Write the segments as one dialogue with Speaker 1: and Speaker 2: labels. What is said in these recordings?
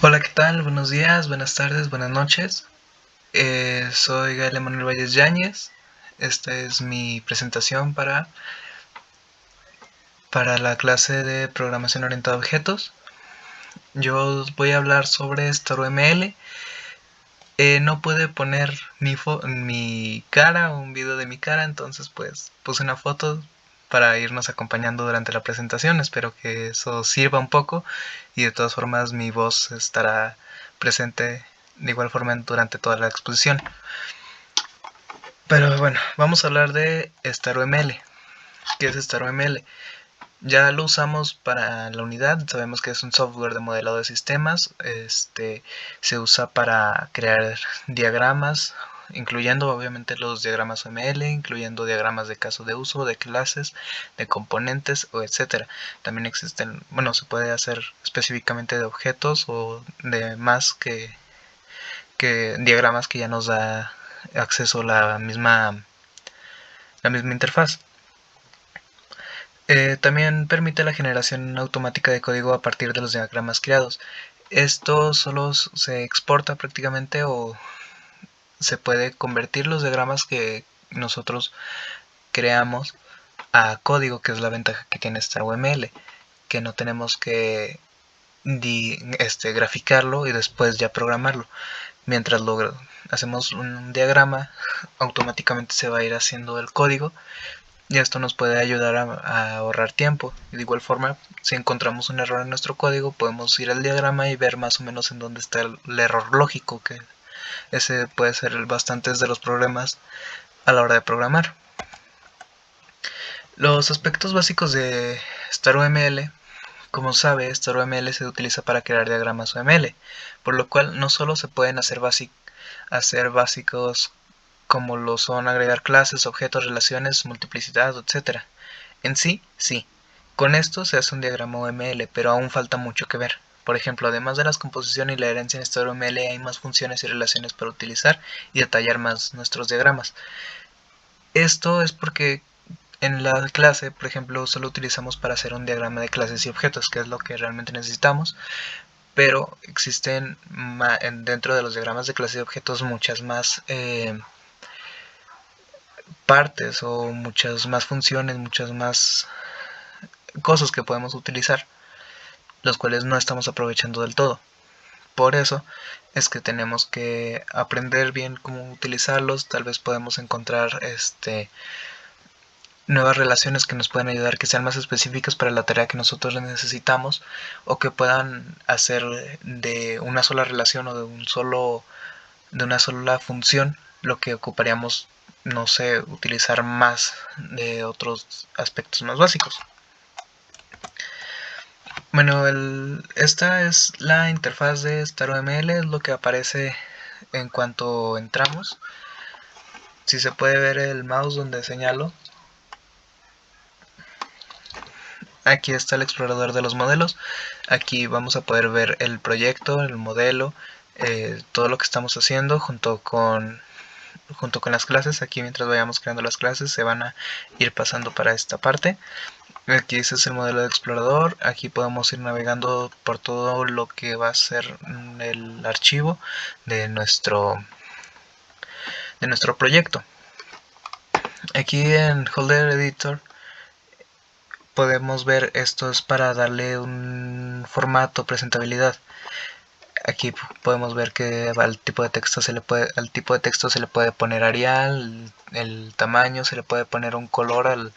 Speaker 1: Hola, ¿qué tal? Buenos días, buenas tardes, buenas noches. Soy Gael Emanuel Valles Yáñez. Esta es mi presentación para la clase de programación orientada a objetos. Yo os voy a hablar sobre StarML. No pude poner mi cara o un video de mi cara, entonces pues puse una foto para irnos acompañando durante la presentación. Espero que eso sirva un poco y de todas formas mi voz estará presente de igual forma durante toda la exposición. Pero bueno, vamos a hablar de StarOML. ¿Qué es StarOML? Ya lo usamos para la unidad, sabemos que es un software de modelado de sistemas. Se usa para crear diagramas, incluyendo obviamente los diagramas OML, incluyendo diagramas de caso de uso, de clases, de componentes, o etcétera. También existen, bueno, se puede hacer específicamente de objetos o de más que diagramas que ya nos da acceso a la misma interfaz. También permite la generación automática de código a partir de los diagramas creados. Esto solo se exporta prácticamente o se puede convertir los diagramas que nosotros creamos a código, que es la ventaja que tiene StarOML, que no tenemos que graficarlo y después ya programarlo. Mientras hacemos un diagrama, automáticamente se va a ir haciendo el código. Y esto nos puede ayudar a ahorrar tiempo. Y de igual forma, si encontramos un error en nuestro código, podemos ir al diagrama y ver más o menos en dónde está el error lógico, que ese puede ser bastantes de los problemas a la hora de programar. Los aspectos básicos de StarOML. Como sabe, StarOML se utiliza para crear diagramas OML, por lo cual no solo se pueden hacer básicos como lo son agregar clases, objetos, relaciones, multiplicidad, etc. En sí, sí. Con esto se hace un diagrama OML, pero aún falta mucho que ver. Por ejemplo, además de la descomposición y la herencia en StarOML, hay más funciones y relaciones para utilizar y detallar más nuestros diagramas. Esto es porque en la clase, por ejemplo, solo utilizamos para hacer un diagrama de clases y objetos, que es lo que realmente necesitamos, pero existen dentro de los diagramas de clases y objetos muchas más partes o muchas más funciones, muchas más cosas que podemos utilizar, los cuales no estamos aprovechando del todo. Por eso es que tenemos que aprender bien cómo utilizarlos. Tal vez podemos encontrar nuevas relaciones que nos pueden ayudar, que sean más específicas para la tarea que nosotros necesitamos, o que puedan hacer de una sola relación o de una sola función lo que ocuparíamos, no sé, utilizar más de otros aspectos más básicos. Bueno, esta es la interfaz de StarOML, es lo que aparece en cuanto entramos. Si se puede ver el mouse donde señalo, aquí está el explorador de los modelos. Aquí vamos a poder ver el proyecto, el modelo, todo lo que estamos haciendo junto con las clases. Aquí mientras vayamos creando las clases se van a ir pasando para esta parte. Aquí ese es el modelo de explorador. Aquí podemos ir navegando por todo lo que va a ser el archivo de nuestro proyecto. Aquí en Holder Editor podemos ver, esto es para darle un formato, presentabilidad. Aquí podemos ver que al tipo de texto se le puede poner Arial, el tamaño, se le puede poner un color al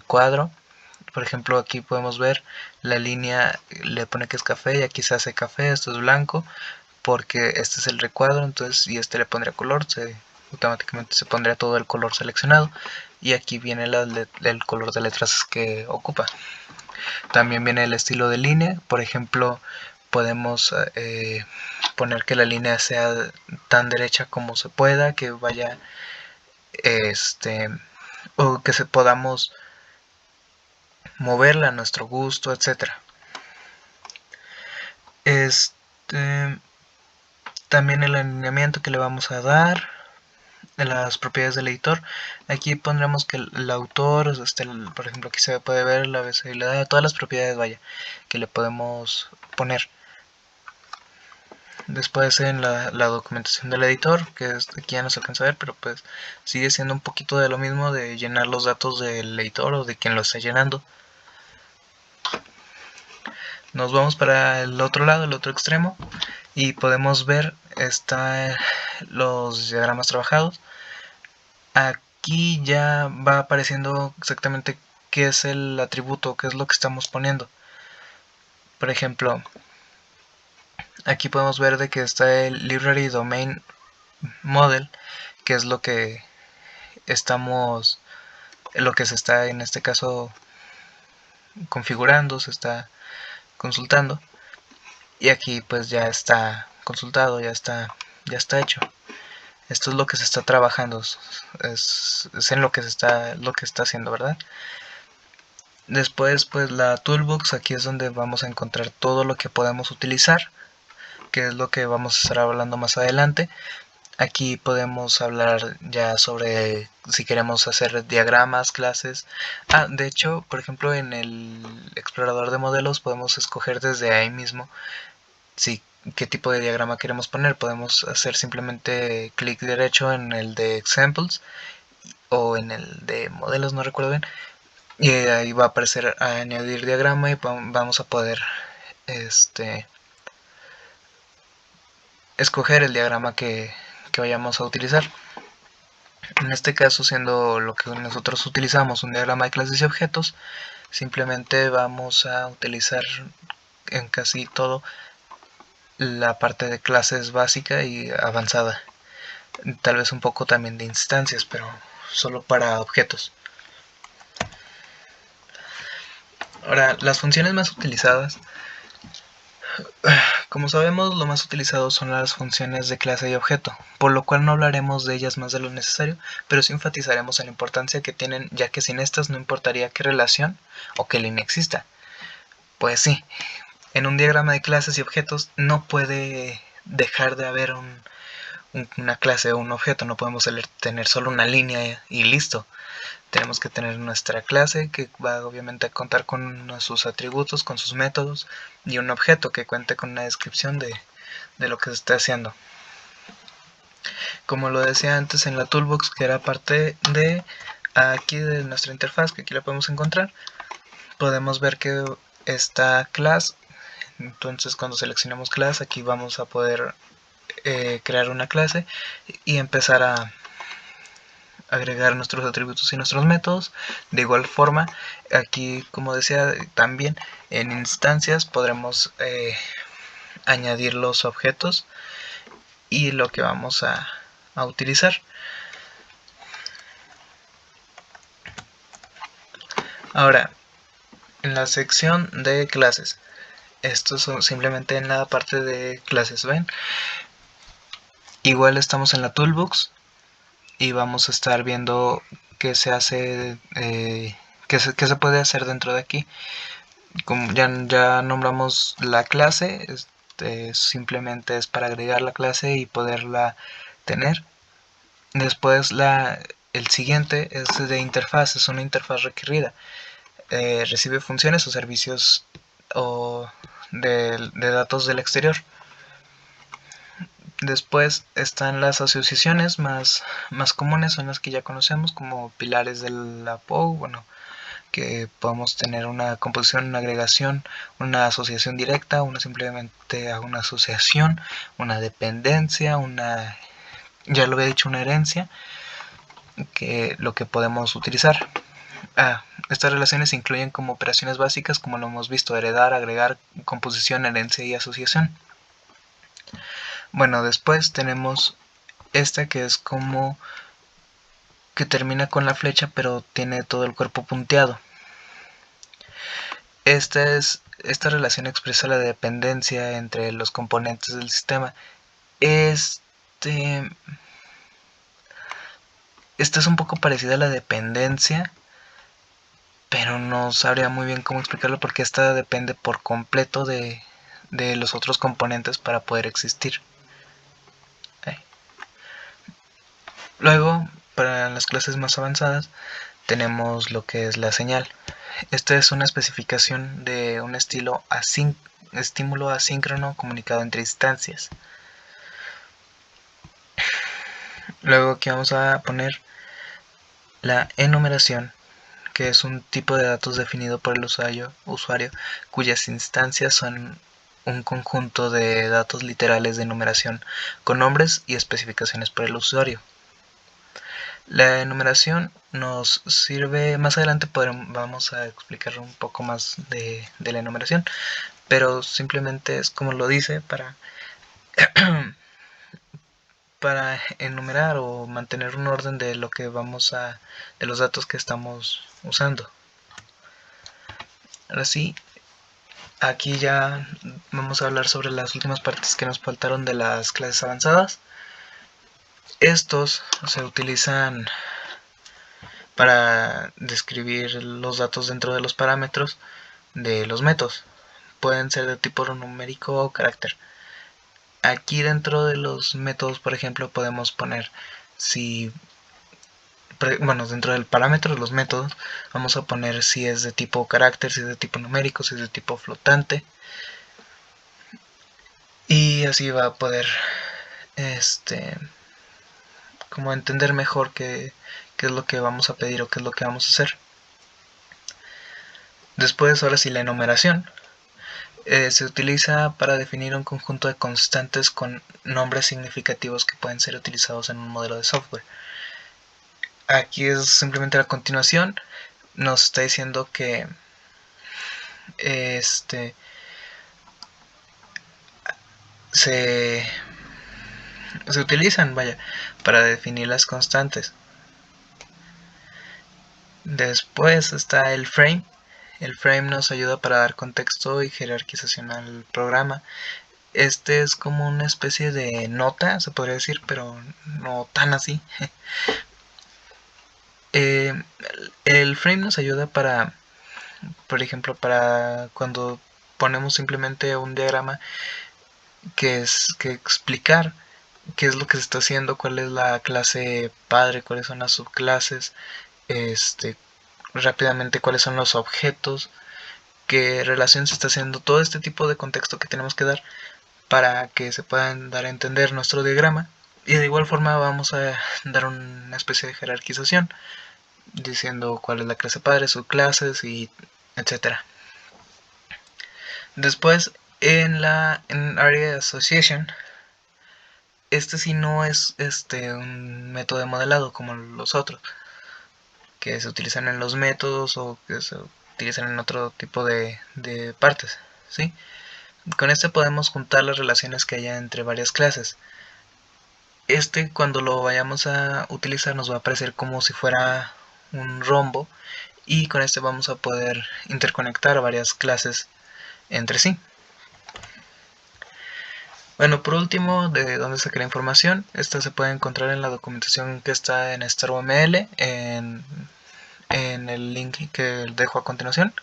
Speaker 1: cuadro. Por ejemplo, aquí podemos ver la línea, le pone que es café y aquí se hace café, esto es blanco, porque este es el recuadro, entonces, y este le pondría color, automáticamente se pondría todo el color seleccionado, y aquí viene el color de letras que ocupa. También viene el estilo de línea, por ejemplo, podemos poner que la línea sea tan derecha como se pueda, que vaya, o que podamos moverla a nuestro gusto, etcétera. También el alineamiento que le vamos a dar, de las propiedades del editor. Aquí pondremos que el autor, por ejemplo, aquí se puede ver la visibilidad de todas las propiedades, vaya, que le podemos poner. Después en la documentación del editor, que aquí ya no se alcanza a ver, pero pues sigue siendo un poquito de lo mismo, de llenar los datos del editor o de quien lo está llenando. Nos vamos para el otro lado, el otro extremo, y podemos ver los diagramas trabajados. Aquí ya va apareciendo exactamente qué es el atributo, qué es lo que estamos poniendo. Por ejemplo, aquí podemos ver de que está el library domain model, que es lo que se está en este caso configurando, se está consultando, y aquí pues ya está consultado, ya está hecho. Esto es lo que se está trabajando, es en lo que está haciendo, ¿verdad? Después pues la toolbox, aquí es donde vamos a encontrar todo lo que podemos utilizar, que es lo que vamos a estar hablando más adelante. Aquí podemos hablar ya sobre si queremos hacer diagramas, clases. De hecho, por ejemplo, en el explorador de modelos podemos escoger desde ahí mismo qué tipo de diagrama queremos poner. Podemos hacer simplemente clic derecho en el de examples o en el de modelos, no recuerdo bien. Y ahí va a aparecer a añadir diagrama y vamos a poder escoger el diagrama que vayamos a utilizar. En este caso, siendo lo que nosotros utilizamos un diagrama de clases y objetos, simplemente vamos a utilizar en casi todo la parte de clases básica y avanzada. Tal vez un poco también de instancias, pero solo para objetos. Ahora, las funciones más utilizadas. Como sabemos, lo más utilizado son las funciones de clase y objeto, por lo cual no hablaremos de ellas más de lo necesario, pero sí enfatizaremos en la importancia que tienen, ya que sin estas no importaría qué relación o qué línea exista. Pues sí, en un diagrama de clases y objetos no puede dejar de haber una clase o un objeto, no podemos tener solo una línea y listo. Tenemos que tener nuestra clase que va obviamente a contar con sus atributos, con sus métodos, y un objeto que cuente con una descripción de lo que se está haciendo. Como lo decía antes en la toolbox, que era parte de aquí de nuestra interfaz, que aquí la podemos encontrar, podemos ver que está class. Entonces cuando seleccionamos class, aquí vamos a poder crear una clase y empezar a agregar nuestros atributos y nuestros métodos. De igual forma, aquí, como decía, también en instancias podremos añadir los objetos y lo que vamos a utilizar. Ahora, en la sección de clases, esto son simplemente en la parte de clases, ¿ven? Igual estamos en la toolbox y vamos a estar viendo qué se hace, qué se puede hacer dentro de aquí. Como ya nombramos la clase, simplemente es para agregar la clase y poderla tener. Después el siguiente es de interfaz, es una interfaz requerida. Recibe funciones o servicios de datos del exterior. Después están las asociaciones más comunes, son las que ya conocemos como pilares de la POU, bueno, que podemos tener una composición, una agregación, una asociación directa, simplemente una asociación, una dependencia, ya lo había dicho, una herencia, que lo que podemos utilizar. Estas relaciones incluyen como operaciones básicas, como lo hemos visto, heredar, agregar, composición, herencia y asociación. Bueno, después tenemos esta que es como que termina con la flecha, pero tiene todo el cuerpo punteado. Esta relación expresa la dependencia entre los componentes del sistema. Esta es un poco parecida a la dependencia, pero no sabría muy bien cómo explicarlo porque esta depende por completo de los otros componentes para poder existir. Luego, para las clases más avanzadas, tenemos lo que es la señal. Esta es una especificación de un estímulo asíncrono comunicado entre instancias. Luego aquí vamos a poner la enumeración, que es un tipo de datos definido por el usuario cuyas instancias son un conjunto de datos literales de numeración con nombres y especificaciones por el usuario. La enumeración nos sirve, más adelante vamos a explicar un poco más de la enumeración, pero simplemente es como lo dice para enumerar o mantener un orden de lo que de los datos que estamos usando. Ahora sí, aquí ya vamos a hablar sobre las últimas partes que nos faltaron de las clases avanzadas. Estos se utilizan para describir los datos dentro de los parámetros de los métodos. Pueden ser de tipo numérico o carácter. Aquí dentro de los métodos, por ejemplo, podemos poner dentro del parámetro de los métodos vamos a poner si es de tipo carácter, si es de tipo numérico, si es de tipo flotante, y así va a poder como entender mejor qué es lo que vamos a pedir o qué es lo que vamos a hacer. Después, ahora sí, la enumeración se utiliza para definir un conjunto de constantes con nombres significativos que pueden ser utilizados en un modelo de software. Aquí es simplemente la continuación, nos está diciendo que se utilizan, para definir las constantes. Después está el frame. El frame nos ayuda para dar contexto y jerarquización al programa. Este es como una especie de nota, se podría decir, pero no tan así. El frame nos ayuda para, por ejemplo, para cuando ponemos simplemente un diagrama que explicar qué es lo que se está haciendo, cuál es la clase padre, cuáles son las subclases, rápidamente cuáles son los objetos, qué relación se está haciendo, todo este tipo de contexto que tenemos que dar para que se puedan dar a entender nuestro diagrama. Y de igual forma vamos a dar una especie de jerarquización diciendo cuál es la clase padre, subclases y etcétera. Después en Array Association, este sí no es un método de modelado como los otros que se utilizan en los métodos o que se utilizan en otro tipo de partes, ¿sí? Con este podemos juntar las relaciones que haya entre varias clases. Cuando lo vayamos a utilizar nos va a aparecer como si fuera un rombo, y con este vamos a poder interconectar varias clases entre sí. Bueno, por último, de dónde saqué la información, esta se puede encontrar en la documentación que está en StarOML, en el link que dejo a continuación.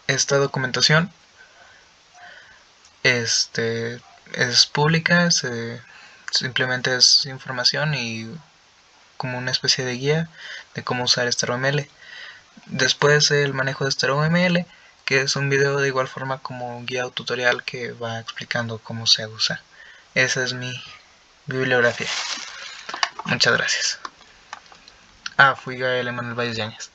Speaker 1: Esta documentación es pública, simplemente es información y como una especie de guía de cómo usar StarOML. Después el manejo de StarOML, que es un video de igual forma como guía o tutorial que va explicando cómo se usa. Esa es mi bibliografía. Muchas gracias. Fui Gael Emanuel Valles Yáñez.